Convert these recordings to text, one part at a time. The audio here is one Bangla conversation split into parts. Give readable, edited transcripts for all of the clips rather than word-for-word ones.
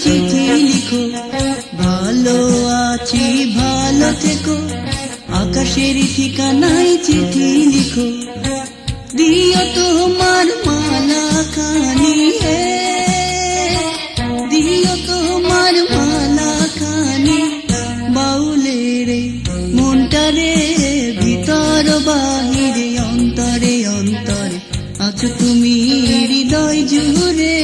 চিঠি লিখো, ভালো আছি ভালো থেকো, আকাশের ঠিকানায় চিঠি লিখো, দিও তোমার মালা খানি, দিও তোমার মালা খানি, বাউলের মনটারে ভিতর বাহিরে অন্তরে অন্তরে আছো তুমি হৃদয় জুড়ে,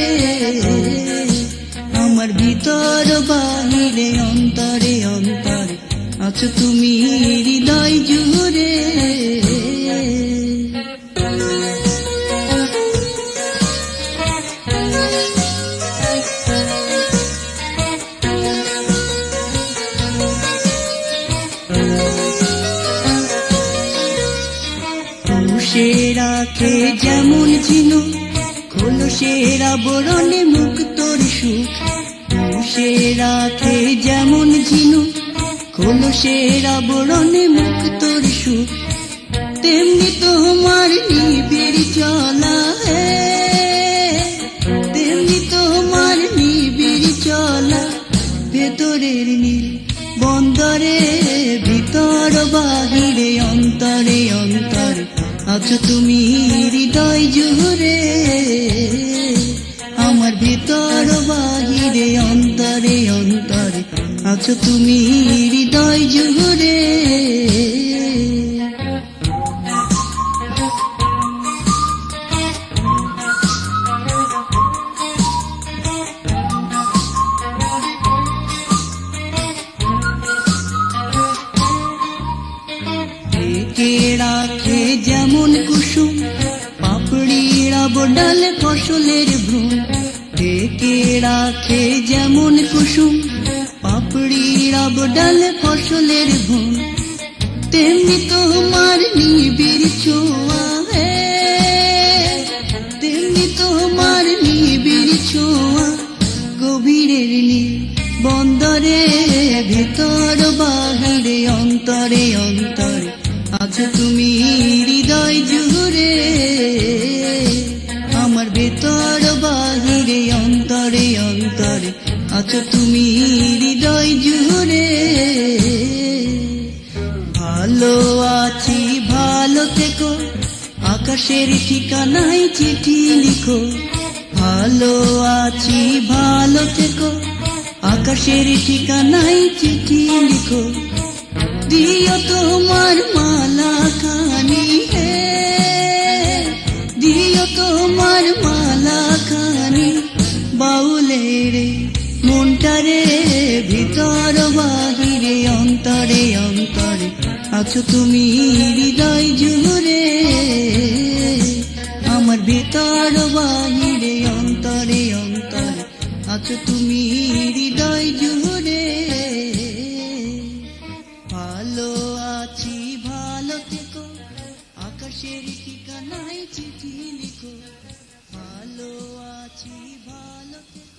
আমার ভিতর বাহিরে অন্তরে অন্তরে আছো তুমি হৃদয় জুড়ে। সে রাখে যেমন ঝিনুক খোলসের আবরণে মুক্তোর সুখ, সে রাখে যেমন ঝিনুক খোলসের আবরণে মুক্তোর সুখ, তেমনি তোমার নিবিড় চলা, তেমনি তোমার নিবিড় চলা, ভেতরের নীল বন্দরে ভিতর বাহিরে অন্তরে অন্তরে আছো তুমি হৃদয় জুড়ে, আমার ভিতর বাহিরে অন্তরে অন্তরে আছো তুমি হৃদয় জুড়ে। রাখে যেমন কুসুম পাপড়িরা বডাল ফসলের ভ্রূণ, ঢেকে রাখে যেমন কুসুম পাপড়িরা বডাল ফসলের ভ্রূণ, তেমনি তোমার নিবিড় ছোঁয়া, তেমনি তোমার নিবিড় ছোঁয়া, গভীরের নীল বন্দরে ভেতর বাহিরে অন্তরে অন্তরে আছো তুমি হৃদয় জুড়ে, আমার ভেতর বাহিরে অন্তরে অন্তরে আছো তুমি হৃদয় জুড়ে। ভালো আছি ভালো থেকো, আকাশের ঠিকানায় চিঠি লিখো, ভালো আছি ভালো থেকো, আকাশের ঠিকানায় চিঠি লিখো, দিও তোমার মালা খানি, দিও তোমার মালা খানি, বাউলের মনটারে ভিতর বাহিরে অন্তরে অন্তরে আছো তুমি হৃদয় জুড়ে, আমার ভিতর বাহিরে অন্তরে অন্তরে আছো তুমি হৃদয় জুড়ে। ভালো আছি ভালো থেকো, আকাশের ঠিকানায় চিঠি লিখো, ভালো আছি ভালো থেকো।